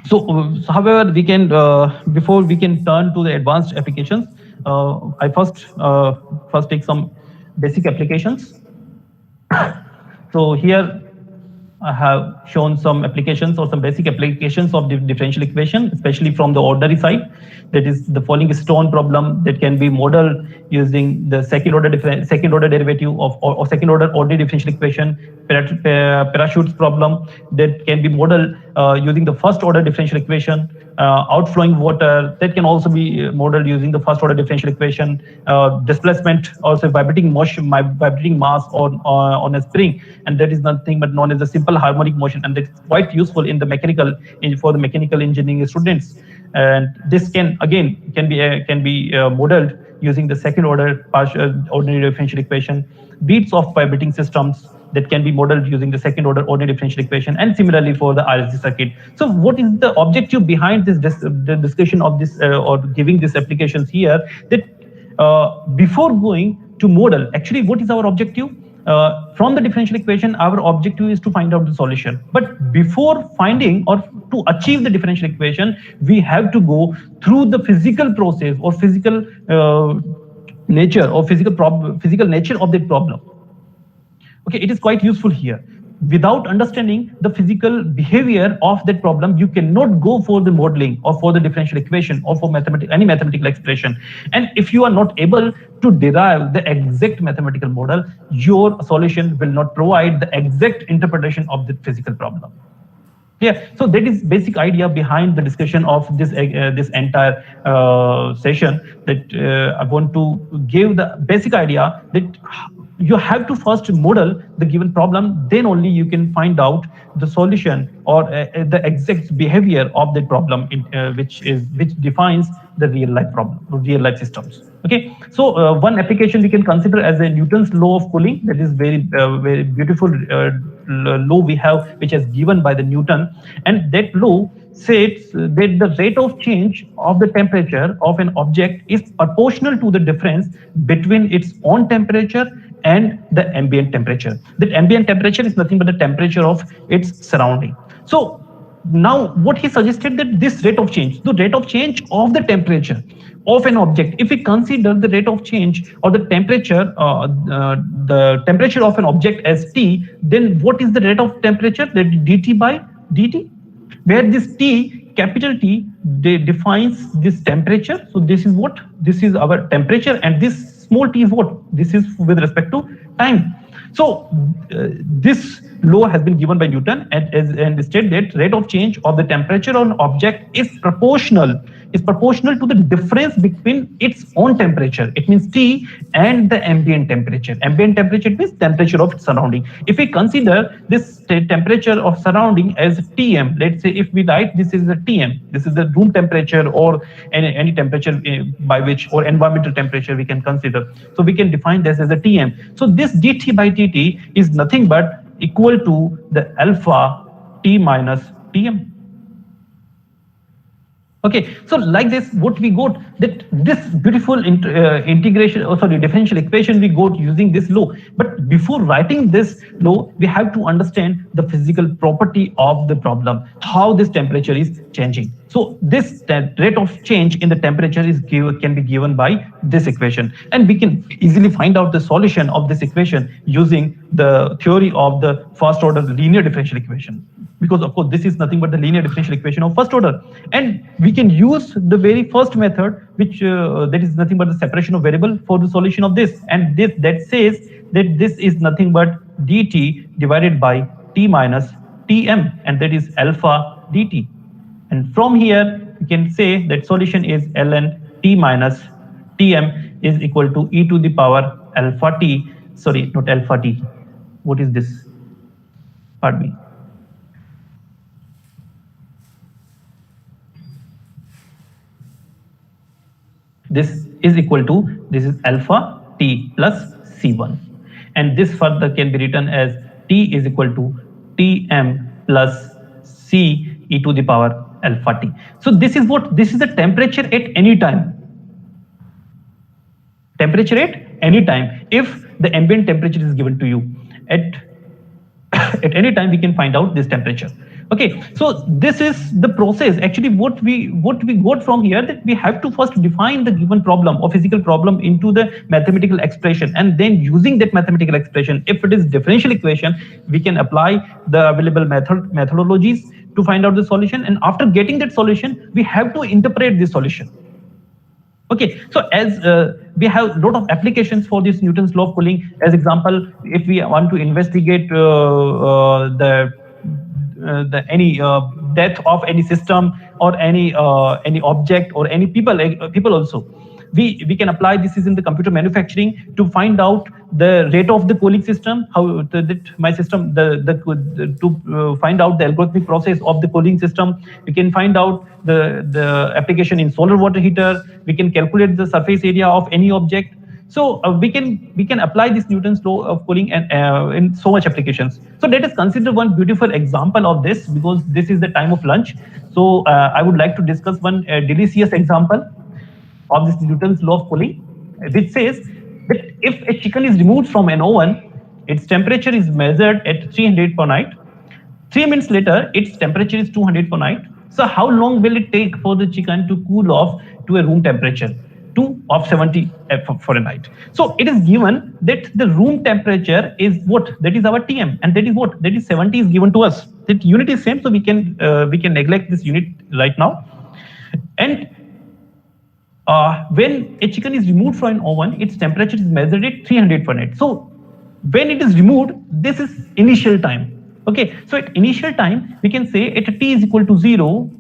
So, however, we can before we can turn to the advanced applications, I first take some basic applications. So here I have shown some applications or some basic applications of the differential equation, especially from the ordinary side. That is the falling stone problem that can be modeled using the second order derivative of or second order ordinary differential equation. Parachutes problem that can be modeled using the first order differential equation. Outflowing water, that can also be modeled using the first order differential equation. Displacement, also vibrating motion, vibrating mass on a spring, and that is nothing but known as the simple harmonic motion, and that's quite useful in the for the mechanical engineering students. And this can be modeled using the second order ordinary differential equation. Beats of vibrating systems, that can be modeled using the second order ordinary differential equation, and similarly for the RLC circuit. So what is the objective behind this the discussion of this or giving these applications here? That before going to model, actually what is our objective? From the differential equation, our objective is to find out the solution. But before finding or to achieve the differential equation, we have to go through the physical process or physical nature or physical nature of that problem. Okay, it is quite useful here. Without understanding the physical behavior of that problem, you cannot go for the modeling or for the differential equation or for any mathematical expression. And if you are not able to derive the exact mathematical model, your solution will not provide the exact interpretation of the physical problem. Yeah, so that is basic idea behind the discussion of this entire session. That I want to give the basic idea that you have to first model the given problem, then only you can find out the solution or the exact behavior of the problem which defines the real life problem, real life systems. Okay, so one application we can consider as a Newton's law of cooling. That is very beautiful law we have, which is given by the Newton, and that law says that the rate of change of the temperature of an object is proportional to the difference between its own temperature and the ambient temperature. That ambient temperature is nothing but the temperature of its surrounding. So now what he suggested, that this rate of change, the rate of change of the temperature of an object, if we consider the rate of change or the temperature of an object as T, then what is the rate of temperature? That dt by dt, where this T, capital T, defines this temperature. So this is our temperature, and this small t is what? This is with respect to time. So this law has been given by Newton and state that rate of change of the temperature on object is proportional to the difference between its own temperature. It means T and the ambient temperature. Ambient temperature means temperature of surrounding. If we consider this temperature of surrounding as Tm, let's say if we write this is the Tm, this is the room temperature or any temperature by which, or environmental temperature we can consider. So we can define this as a Tm. So this dt by dt is nothing but equal to the alpha T minus Tm. Okay, so like this, what we got, that this beautiful differential equation we got using this law. But before writing this law, we have to understand the physical property of the problem, how this temperature is changing. So this rate of change in the temperature can be given by this equation, and we can easily find out the solution of this equation using the theory of the first order linear differential equation. Because of course this is nothing but the linear differential equation of first order, and we can use the very first method, which that is nothing but the separation of variable for the solution of this, and that says that this is nothing but dt divided by t minus tm, and that is alpha dt. And from here we can say that solution is ln t minus tm is equal to e to the power alpha t, sorry, not alpha t, what is this, pardon me, this is equal to, this is alpha t plus c1, and this further can be written as t is equal to tm plus c e to the power alpha t. So this is what, this is the temperature at any time. Temperature at any time. If the ambient temperature is given to you at any time, we can find out this temperature. Okay, so this is the process. Actually, what we got from here, that we have to first define the given problem or physical problem into the mathematical expression, and then using that mathematical expression, if it is differential equation, we can apply the available methodologies to find out the solution, and after getting that solution, we have to interpret this solution. Okay, so as we have a lot of applications for this Newton's law of cooling. As example, if we want to investigate any death of any system or any object or any people also, we can apply this is in the computer manufacturing to find out the rate of the cooling system, how that my system to find out the algorithmic process of the cooling system. We can find out the application in solar water heater. We can calculate the surface area of any object. So we can apply this Newton's law of cooling and in so much applications. So let us consider one beautiful example of this, because this is the time of lunch. So I would like to discuss one delicious example of this Newton's law of cooling, which says that if a chicken is removed from an oven, its temperature is measured at 300 Fahrenheit. 3 minutes later, its temperature is 200 Fahrenheit. So how long will it take for the chicken to cool off to a room temperature of 70 Fahrenheit? So it is given that the room temperature is what? That is our Tm, and that is what? That is 70 is given to us. That unit is same, so we can neglect this unit right now. And when a chicken is removed from an oven, its temperature is measured at 300 Fahrenheit. So when it is removed, this is initial time. Okay, so at initial time, we can say at t is equal to 0,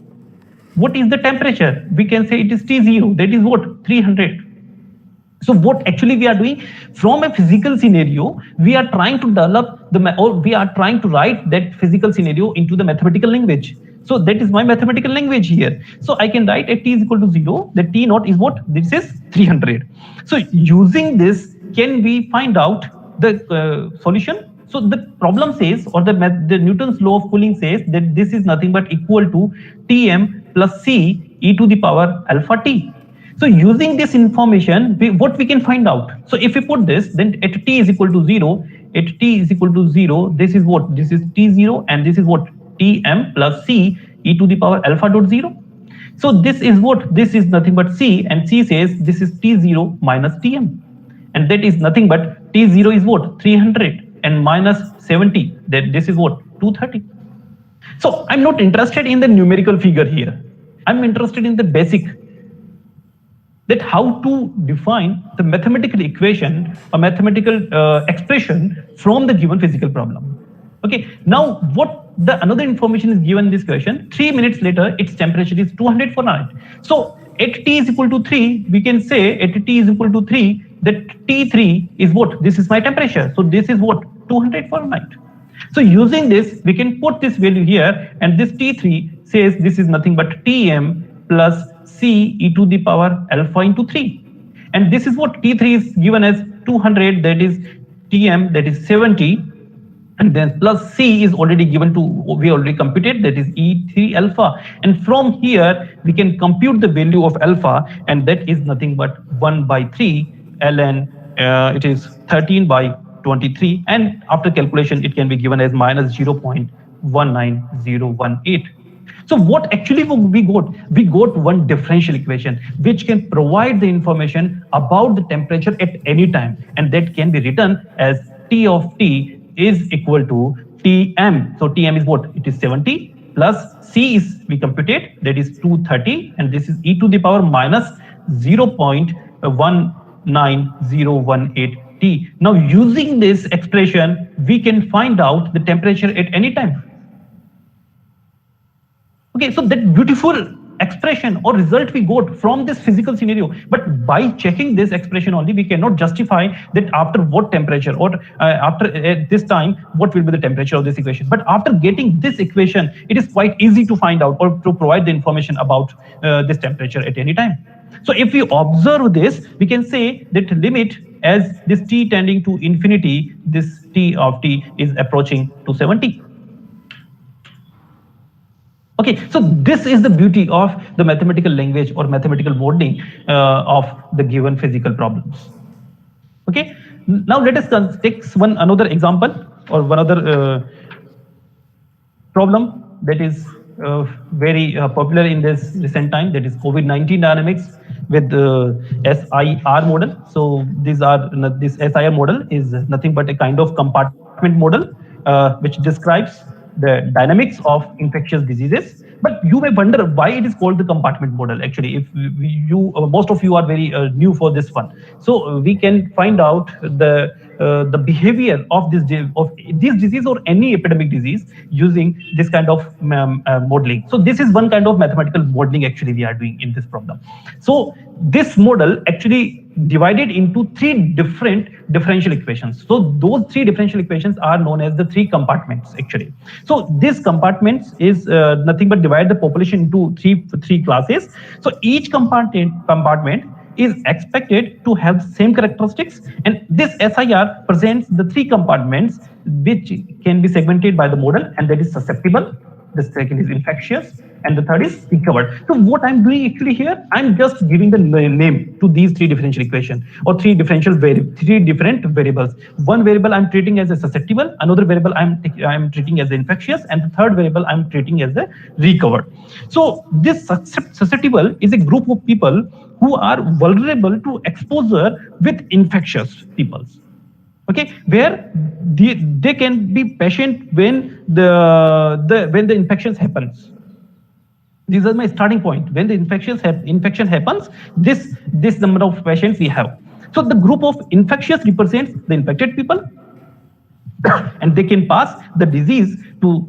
what is the temperature? We can say it is T0, that is what? 300. So what actually we are doing from a physical scenario, we are trying to develop or we are trying to write that physical scenario into the mathematical language. So that is my mathematical language here. So I can write at t is equal to 0, the t naught is what? This is 300. So using this, can we find out the solution? So the problem says, or the Newton's law of cooling says that this is nothing but equal to Tm plus C e to the power alpha t. So using this information, what we can find out? So if we put this, then at t is equal to 0, at t is equal to 0, this is what? This is t0 and this is what? Tm plus C e to the power alpha dot 0. So this is what? This is nothing but C, and C says this is t0 minus Tm. And that is nothing but t0 is what? 300 and minus 70, that this is what? 230. So I'm not interested in the numerical figure here. I'm interested in the basic, that how to define the mathematical equation or mathematical expression from the given physical problem. Okay, now what the another information is given in this question, 3 minutes later its temperature is 200 Fahrenheit. So at t is equal to 3, we can say at t is equal to 3 that T3 is what? This is my temperature. So this is what? 200 Fahrenheit. So using this, we can put this value here, and this T3 says this is nothing but Tm plus C e to the power alpha into 3. And this is what T3 is given as 200, that is Tm, that is 70. And then plus C is already given to, we already computed, that is E3 alpha. And from here, we can compute the value of alpha, and that is nothing but 1 by 3 ln, it is 13 by 23. And after calculation, it can be given as minus 0.19018. So what actually we got? We got one differential equation which can provide the information about the temperature at any time, and that can be written as T of t is equal to Tm. So Tm is what? It is 70 plus C is, we computed, that is 230, and this is e to the power minus 0.19018 T. Now using this expression, we can find out the temperature at any time. Okay, so that beautiful expression or result we got from this physical scenario, but by checking this expression only, we cannot justify that after what temperature or after this time what will be the temperature of this equation. But after getting this equation, it is quite easy to find out or to provide the information about this temperature at any time. So if we observe this, we can say that limit as this t tending to infinity, this T of t is approaching to 70. Okay, so this is the beauty of the mathematical language or mathematical modeling of the given physical problems. Okay, now let us take another example or one other problem that is very popular in this recent time, that is COVID-19 dynamics with SIR model. So these are, this SIR model is nothing but a kind of compartment model which describes the dynamics of infectious diseases. But you may wonder why it is called the compartment model. Actually, if most of you are very new for this one, so we can find out the behavior of this disease or any epidemic disease using this kind of modeling. So this is one kind of mathematical modeling actually we are doing in this problem. So this model actually divided into 3 different differential equations. So those 3 differential equations are known as the 3 compartments actually. So these compartments is nothing but divide the population into three classes. So each compartment is expected to have same characteristics, and this SIR presents the 3 compartments which can be segmented by the model, and that is susceptible, the second is infectious, and the third is recovered. So what I'm doing actually here, I'm just giving the name to these 3 differential equations or 3 different variables. One variable I'm treating as a susceptible, another variable I'm treating as infectious, and the third variable I'm treating as a recovered. So this susceptible is a group of people who are vulnerable to exposure with infectious people. Okay, where they can be patient when the infections happens. These are my starting point. When the infection happens, this number of patients we have. So the group of infectious represents the infected people, and they can pass the disease to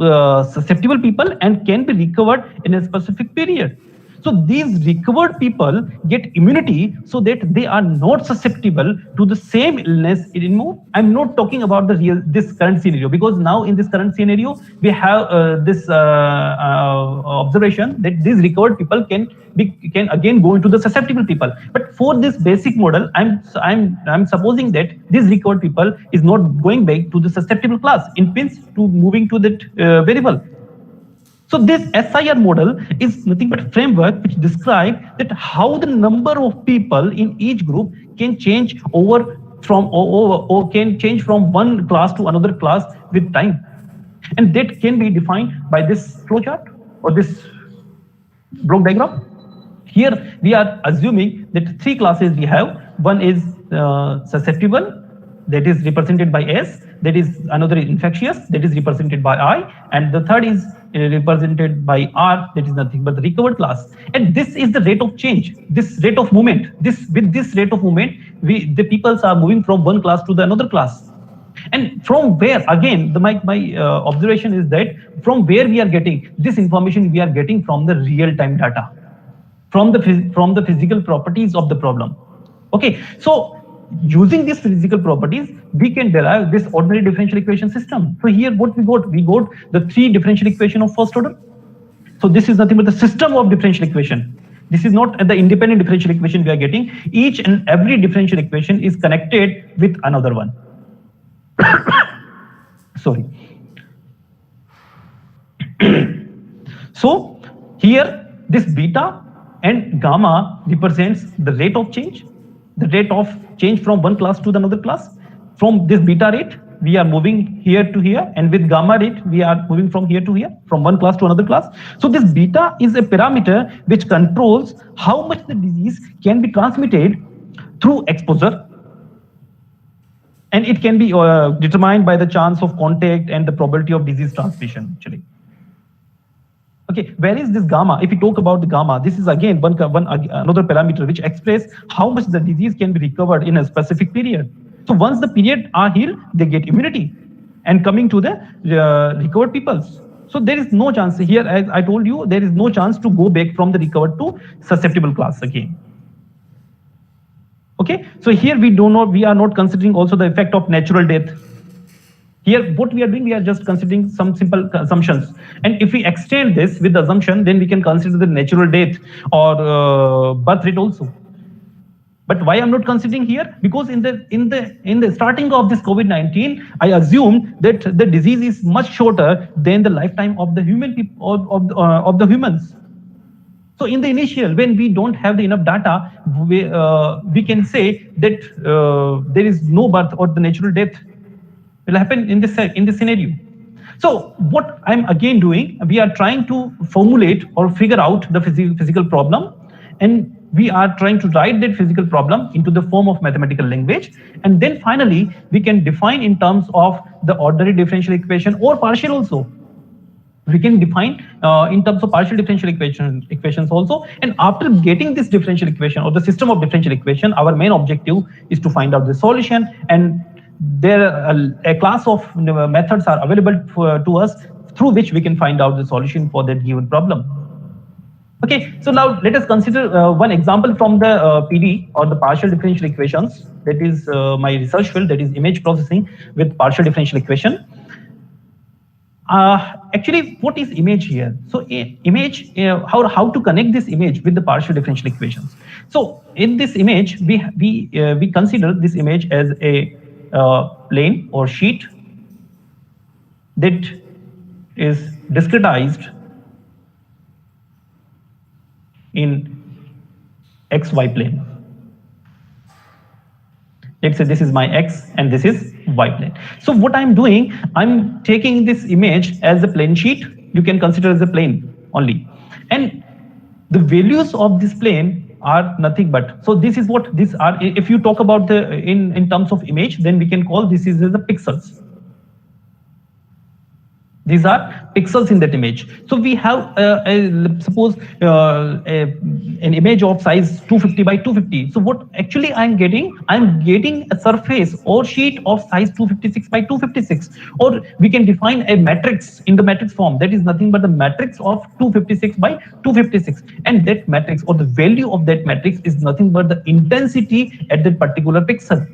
susceptible people and can be recovered in a specific period. So these recovered people get immunity so that they are not susceptible to the same illness anymore. I'm not talking about this current scenario, because now in this current scenario we have this observation that these recovered people can again go into the susceptible people. But for this basic model, I'm supposing that these recovered people is not going back to the susceptible class, in means to moving to that variable. So this SIR model is nothing but a framework which describes that how the number of people in each group can change or can change from one class to another class with time, and that can be defined by this flowchart or this block diagram. Here we are assuming that three classes we have. One is susceptible, that is represented by S. That is another is infectious, that is represented by I, and the third is represented by R, that is nothing but the recovered class. And this is the rate of change, this rate of movement. With this rate of movement, the peoples are moving from one class to the another class. And from where, again, my observation is that from where we are getting this information, we are getting from the real-time data, from the physical properties of the problem. Okay, so using these physical properties, we can derive this ordinary differential equation system. So here what we got the three differential equation of first order. So this is nothing but the system of differential equation. This is not the independent differential equation we are getting. Each and every differential equation is connected with another one. Sorry. So here this beta and gamma represents the rate of change, from one class to another class. From this beta rate, we are moving here to here, and with gamma rate, we are moving from here to here, from one class to another class. So this beta is a parameter which controls how much the disease can be transmitted through exposure, and it can be determined by the chance of contact and the probability of disease transmission, actually. Okay, where is this gamma? If we talk about the gamma, this is again another parameter which expresses how much the disease can be recovered in a specific period. So once the period are healed, they get immunity. And coming to the recovered peoples, so there is no chance here, as I told you, there is no chance to go back from the recovered to susceptible class again. Okay, so here we are not considering also the effect of natural death. Here, what we are doing, we are just considering some simple assumptions. And if we extend this with the assumption, then we can consider the natural death or birth rate also. But why I'm not considering here? Because in the starting of this COVID-19, I assume that the disease is much shorter than the lifetime of the human people of the humans. So in the initial, when we don't have the enough data, we can say that there is no birth or the natural death will happen in this scenario. So what I'm again doing, we are trying to formulate or figure out the physical problem, and we are trying to write that physical problem into the form of mathematical language, and then finally we can define in terms of the ordinary differential equation or partial also. We can define in terms of partial differential equations also. And after getting this differential equation or the system of differential equation, our main objective is to find out the solution, and there a class of methods are available to us through which we can find out the solution for that given problem. Okay, so now let us consider one example from the PD or the partial differential equations. That is my research field, that is image processing with partial differential equation. Actually, what is image here? So image, how to connect this image with the partial differential equations. So in this image, we consider this image as a plane or sheet that is discretized in XY plane. Let's say this is my X and this is Y plane. So what I'm doing, I'm taking this image as a plane sheet. You can consider as a plane only. And the values of this plane are nothing but, so this is what these are. If you talk about the in terms of image, then we can call this is as the pixels. These are pixels in that image. So we have, suppose an image of size 250 by 250. So what actually I'm getting a surface or sheet of size 256 by 256. Or we can define a matrix in the matrix form. That is nothing but the matrix of 256 by 256. And that matrix or the value of that matrix is nothing but the intensity at that particular pixel.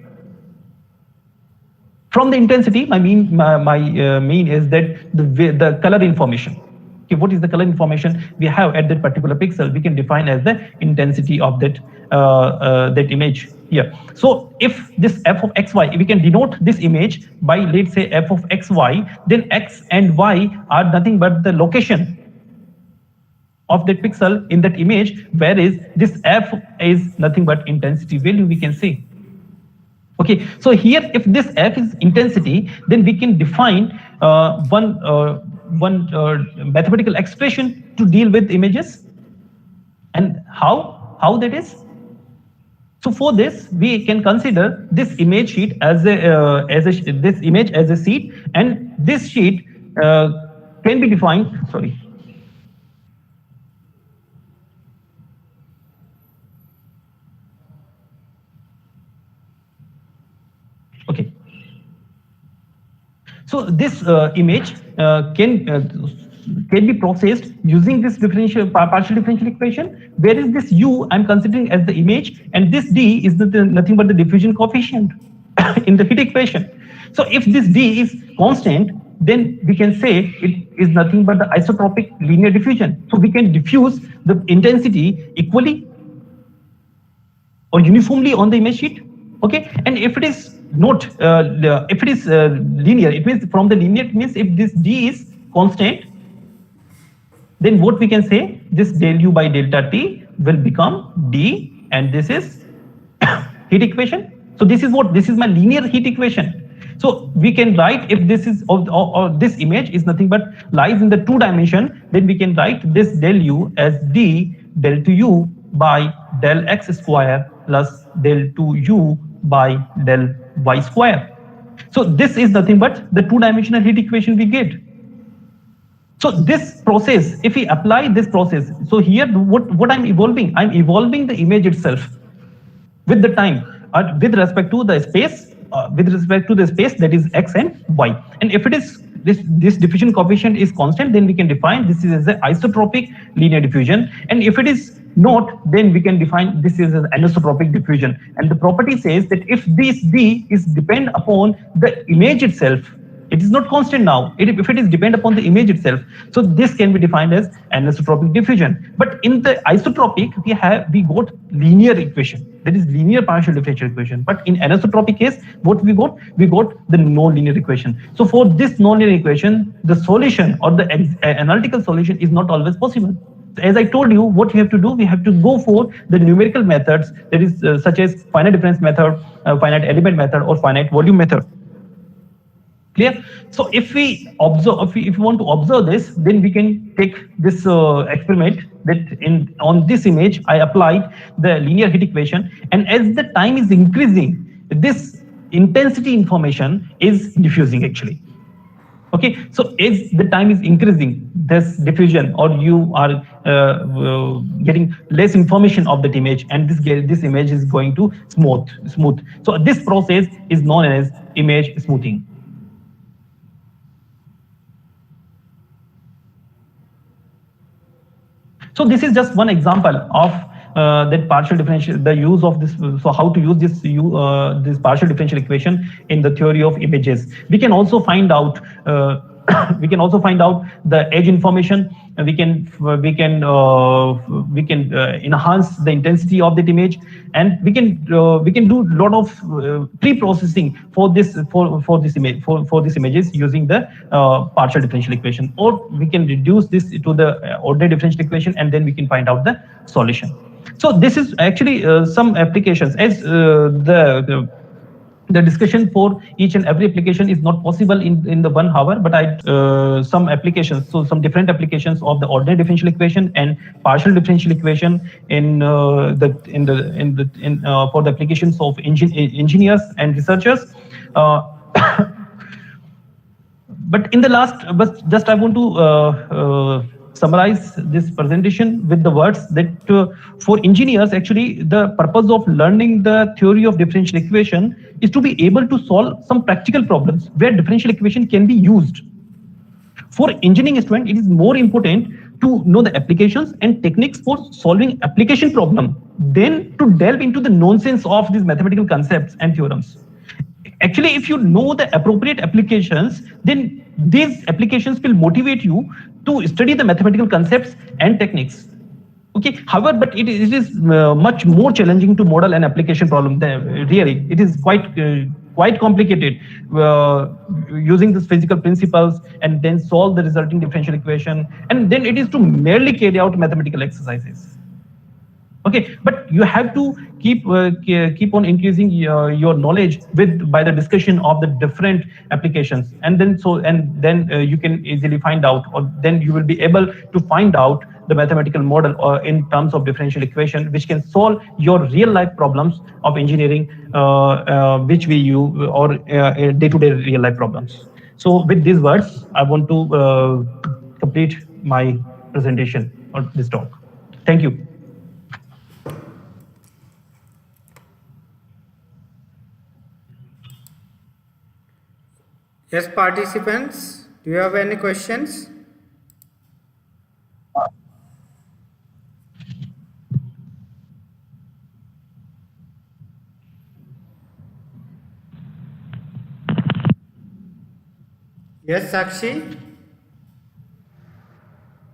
From the intensity, my mean is that the color information. Okay, what is the color information we have at that particular pixel? We can define as the intensity of that that image here. So if this f of xy, we can denote this image by, let's say, f of xy, then x and y are nothing but the location of that pixel in that image, whereas this f is nothing but intensity value, we can say. Okay, so here if this f is intensity, then we can define one mathematical expression to deal with images. And how that is? So for this, we can consider this image sheet as this image as a sheet, and this sheet can be defined. Sorry. Okay. So this image can be processed using this partial differential equation. Where is this u I'm considering as the image, and this d is nothing but the diffusion coefficient in the heat equation. So if this d is constant, then we can say it is nothing but the isotropic linear diffusion. So we can diffuse the intensity equally or uniformly on the image sheet. Okay, and if it is not if it is linear, it means from the linear, it means if this d is constant, then what we can say, this del u by delta t will become d, and this is heat equation. So this is my linear heat equation. So we can write, if this is or this image is nothing but lies in the 2 dimension, then we can write this del u as d del 2u by del x square plus del 2u by del y square. So this is nothing but the 2-dimensional heat equation we get. So this process, if we apply this process, so here what I'm evolving the image itself with the time, with respect to the space, that is x and y. And if it is this diffusion coefficient is constant, then we can define this is as an isotropic linear diffusion. And if it is not, then we can define this is an anisotropic diffusion. And the property says that if this d is depend upon the image itself, it is not constant now. If it is depend upon the image itself, so this can be defined as anisotropic diffusion. But in the isotropic, we got linear equation, that is linear partial differential equation. But in anisotropic case, what we got the non-linear equation. So for this non-linear equation, the solution or the analytical solution is not always possible. As I told you, what we have to do, we have to go for the numerical methods, that is such as finite difference method, finite element method, or finite volume method. Clear? So if we observe, if we want to observe this, then we can take this experiment that on this image I applied the linear heat equation, and as the time is increasing, this intensity information is diffusing actually. Okay, so as the time is increasing, this diffusion, or you are getting less information of that image, and this image is going to smooth. So this process is known as image smoothing. So this is just one example of that partial differential, the use of this. So how to use this partial differential equation in the theory of images. We can also find out the edge information. We can enhance the intensity of that image, and we can do a lot of pre-processing for this images using the partial differential equation, or we can reduce this to the ordinary differential equation, and then we can find out the solution. So this is actually some applications, as the discussion for each and every application is not possible in the 1 hour, but some applications, so some different applications of the ordinary differential equation and partial differential equation for the applications of engineers and researchers. But in the last, but just I want to summarize this presentation with the words that for engineers, actually, the purpose of learning the theory of differential equation is to be able to solve some practical problems where differential equation can be used. For engineering student, it is more important to know the applications and techniques for solving application problem than to delve into the nonsense of these mathematical concepts and theorems. Actually, if you know the appropriate applications, then these applications will motivate you to study the mathematical concepts and techniques. Okay, however, but it is much more challenging to model an application problem. Really, it is quite complicated using these physical principles and then solve the resulting differential equation, and then it is to merely carry out mathematical exercises. Okay, but you have to keep on increasing your knowledge with by the discussion of the different applications, and then you can easily find out, or then you will be able to find out the mathematical model in terms of differential equation, which can solve your real life problems of engineering, which we use, or day-to-day real life problems. So with these words, I want to complete my presentation or this talk. Thank you. Yes, participants, do you have any questions? Yes, Sakshi?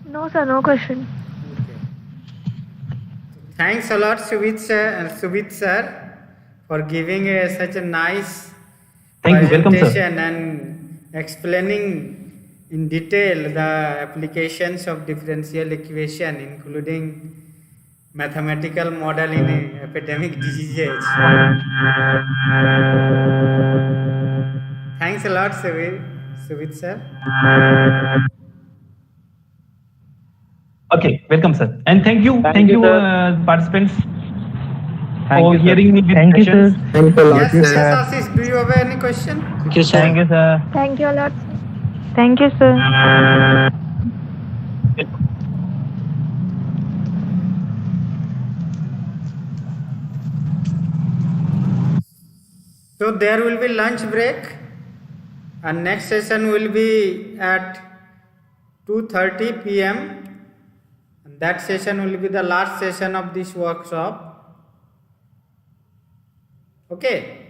No, sir, no question. Okay. Thanks a lot, Suvit sir, for giving such a nice Thank you. Welcome, sir. presentation and explaining in detail the applications of differential equation, including mathematical model in epidemic diseases. Thanks a lot, Suvit sir. Okay, welcome, sir. And thank you, participants, Thank for you, sir. hearing me with Thank you, questions. sir. Thank you a lot. Yes, yes, Ashish, do you have any question? Thank you, sir. Thank you, sir. Thank you a lot. Thank you, sir. So there will be lunch break, and next session will be at 2:30 p.m. and that session will be the last session of this workshop. Okay.